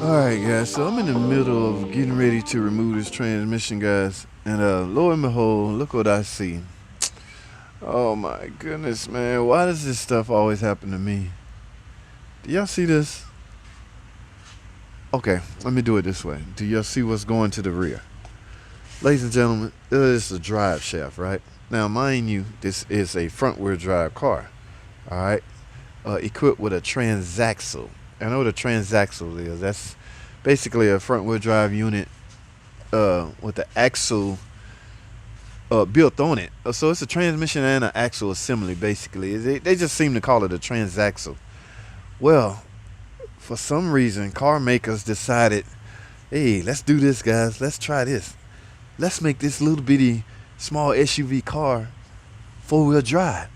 Alright guys, so I'm in the middle of getting ready to remove this transmission, guys, and lo and behold, look what I see. Oh my goodness, man, why does this stuff always happen to me? Do y'all see this? Okay, let me do it this way. Do y'all see what's going to the rear? Ladies and gentlemen, this is a drive shaft, right? Now mind you, this is a front wheel drive car, alright, equipped with a transaxle. I know what a transaxle is. That's basically a front wheel drive unit with the axle built on it. So it's a transmission and an axle assembly, basically. They just seem to call it a transaxle. Well, for some reason, car makers decided, hey, let's do this, guys. Let's try this. Let's make this little bitty small SUV car four-wheel drive,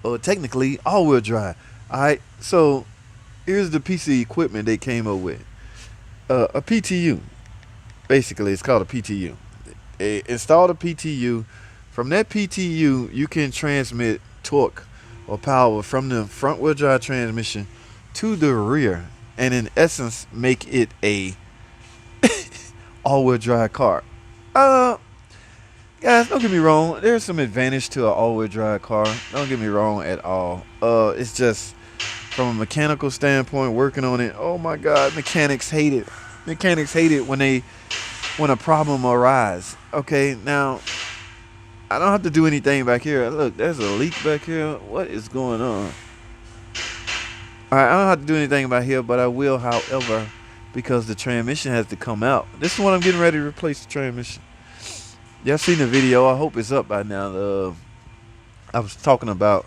or technically all-wheel drive. All right, so here's the piece of equipment they came up with. A PTU. Basically, it's called a PTU. They installed a PTU. From that PTU, you can transmit torque or power from the front wheel drive transmission to the rear, and in essence, make it a all-wheel drive car. Guys, don't get me wrong. There's some advantage to an all-wheel drive car. Don't get me wrong at all. It's just from a mechanical standpoint, working on it. Oh my God, mechanics hate it. Mechanics hate it when a problem arises. Okay, now I don't have to do anything back here. Look, there's a leak back here. What is going on? All right, I don't have to do anything about here, but I will, however, because the transmission has to come out. This is what I'm getting ready to replace the transmission. Y'all seen the video? I hope it's up by now. I was talking about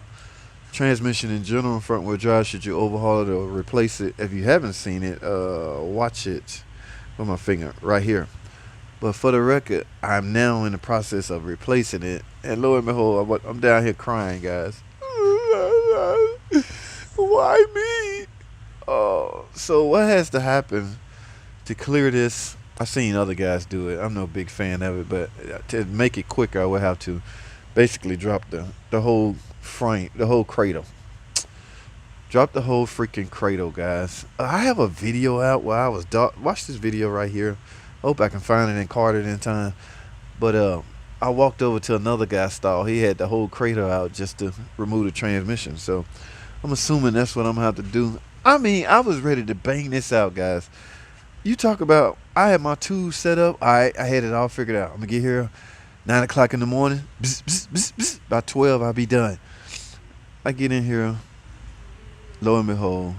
transmission in general, front wheel drive. Should you overhaul it or replace it? If you haven't seen it, watch it with my finger right here. But for the record, I'm now in the process of replacing it, and lo and behold, I'm down here crying, guys. Why me? So what has to happen to clear this? I've seen other guys do it. I'm no big fan of it, but to make it quicker, I would have to basically drop the whole frame, the whole cradle. Drop the whole freaking cradle, guys. I have a video out where I was watch this video right here. Hope I can find it and card it in time. But I walked over to another guy's stall. He had the whole cradle out just to remove the transmission. So I'm assuming that's what I'm gonna have to do. I mean, I was ready to bang this out, guys. You talk about, I had my tools set up. I had it all figured out. I'm gonna get here 9 o'clock in the morning. Bzz, bzz, bzz, bzz. By 12, I'll be done. I get in here. Lo and behold,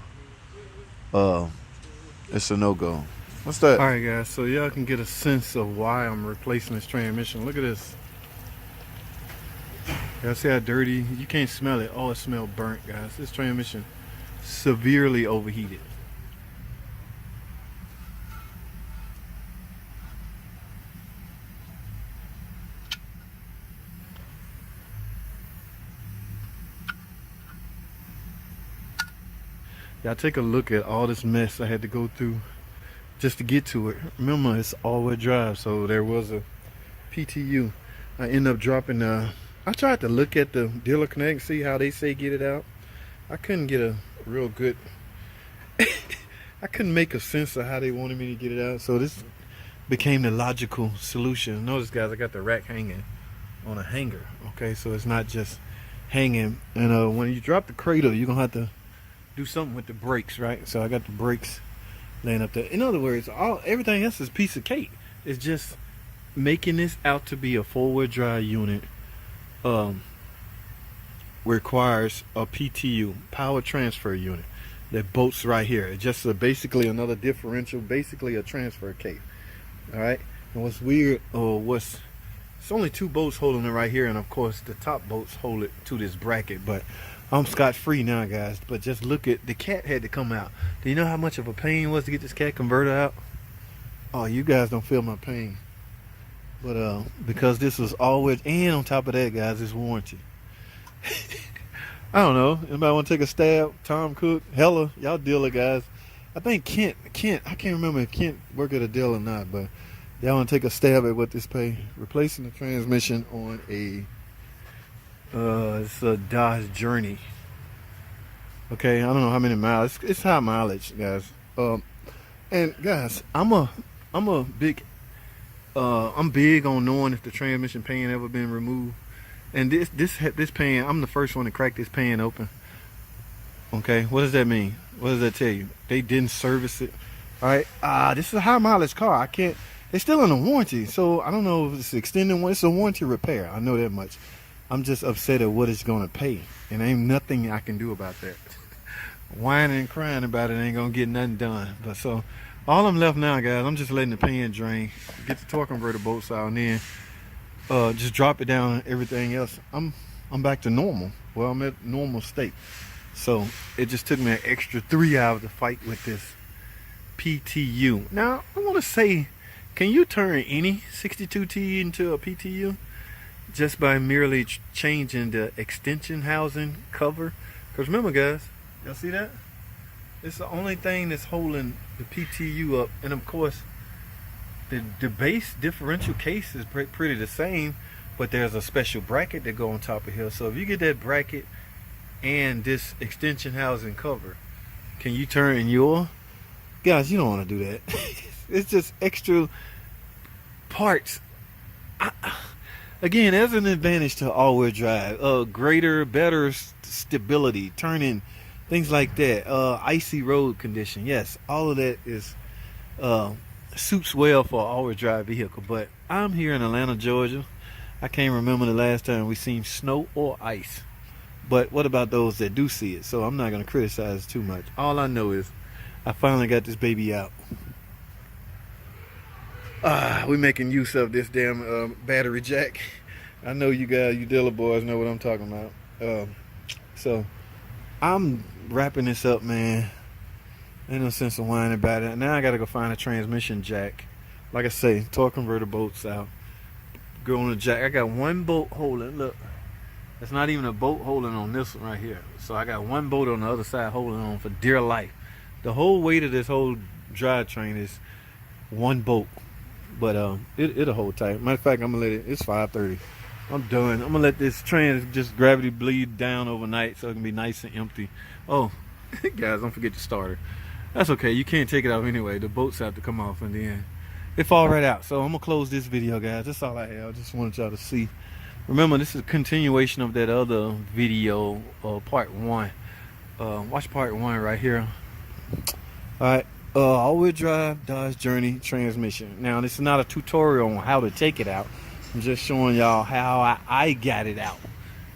it's a no-go. What's that? Alright guys, so y'all can get a sense of why I'm replacing this transmission. Look at this. Y'all see how dirty? You can't smell it. Oh, it smells burnt, guys. This transmission severely overheated. Y'all take a look at all this mess I had to go through just to get to it. Remember, it's all-wheel drive, so there was a PTU. I end up dropping I tried to look at the dealer connect, see how they say get it out. I couldn't get a real good I couldn't make a sense of how they wanted me to get it out, so this became the logical solution. Notice, guys, I got the rack hanging on a hanger. Okay, so it's not just hanging, and when you drop the cradle, you're gonna have to do something with the brakes, right? So I got the brakes laying up there. In other words, everything else is a piece of cake. It's just making this out to be a four-wheel drive unit. Requires a PTU, power transfer unit, that bolts right here. It's just basically another differential, basically a transfer case. All right. And what's weird, it's only two bolts holding it right here, and of course the top bolts hold it to this bracket. But I'm scot-free now, guys. But just look at, the cat had to come out. Do you know how much of a pain it was to get this cat converter out? Oh, you guys don't feel my pain. But because this was always, and on top of that, guys, it's warranty. I don't know. Anybody want to take a stab? Tom Cook, Hella, y'all dealer guys. I think Kent, I can't remember if Kent worked at a deal or not, but y'all want to take a stab at what this pay? Replacing the transmission on it's a Dodge Journey. Okay, I don't know how many miles. It's high mileage, guys. And And guys, I'm big on knowing if the transmission pan ever been removed. And this pan, I'm the first one to crack this pan open. Okay, what does that mean? What does that tell you? They didn't service it. All right, this is a high mileage car. I can't. They're still in a warranty, so I don't know if it's extending one. It's a warranty repair. I know that much. I'm just upset at what it's gonna pay, and ain't nothing I can do about that. Whining and crying about it ain't gonna get nothing done. But so, all I'm left now, guys, I'm just letting the pan drain, get the torque converter bolts out, and then just drop it down. And everything else, I'm back to normal. Well, I'm at normal state. So it just took me an extra 3 hours to fight with this PTU. Now I want to say, can you turn any 62T into a PTU just by merely changing the extension housing cover? Because remember, guys, y'all see that? It's the only thing that's holding the PTU up, and of course the base differential case is pretty the same, but there's a special bracket that go on top of here. So if you get that bracket and this extension housing cover, can you turn your... Guys, you don't want to do that. It's just extra parts. Again, there's an advantage to all-wheel drive. Greater, better stability, turning, things like that. Icy road condition. Yes, all of that is suits well for an all-wheel drive vehicle. But I'm here in Atlanta, Georgia. I can't remember the last time we seen snow or ice. But what about those that do see it? So I'm not going to criticize too much. All I know is I finally got this baby out. We're making use of this damn battery jack. I know you guys, you dealer boys, know what I'm talking about. So I'm wrapping this up, man. Ain't no sense of whining about it. Now I got to go find a transmission jack. Like I say, torque converter bolts out. Go on the jack. I got one bolt holding. Look. It's not even a bolt holding on this one right here. So I got one bolt on the other side holding on for dear life. The whole weight of this whole drivetrain is one bolt. But it'll hold tight. Matter of fact, I'm gonna let it. It's 5:30. I'm done. I'm gonna let this train just gravity bleed down overnight so it can be nice and empty. Oh, guys, don't forget the starter. That's okay. You can't take it off anyway. The bolts have to come off in the end. It fall right out. So I'm gonna close this video, guys. That's all I have. I just wanted y'all to see. Remember, this is a continuation of that other video, part 1. Watch part 1 right here. Alright, all-wheel drive Dodge Journey transmission. Now, this is not a tutorial on how to take it out. I'm just showing y'all how I got it out.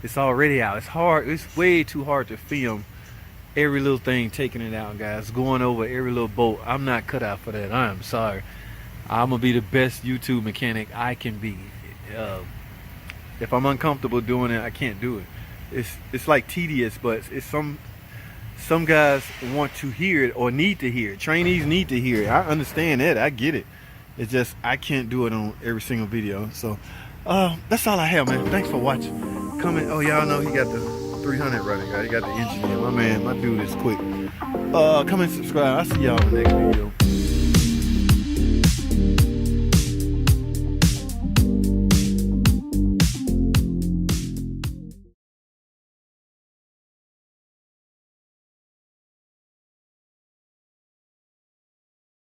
It's already out. It's hard. It's way too hard to film every little thing taking it out, guys. Going over every little bolt. I'm not cut out for that. I'm sorry. I'm going to be the best YouTube mechanic I can be. If I'm uncomfortable doing it, I can't do it. It's like tedious, but it's some guys want to hear it or need to hear it. Trainees need to hear it. I understand that. I get it. It's just I can't do it on every single video. So that's all I have, man. Thanks for watching. Comment. Oh, y'all know he got the 300 running, guy. He got the engine in. My man, my dude is quick. Comment, subscribe. I'll see y'all in the next video.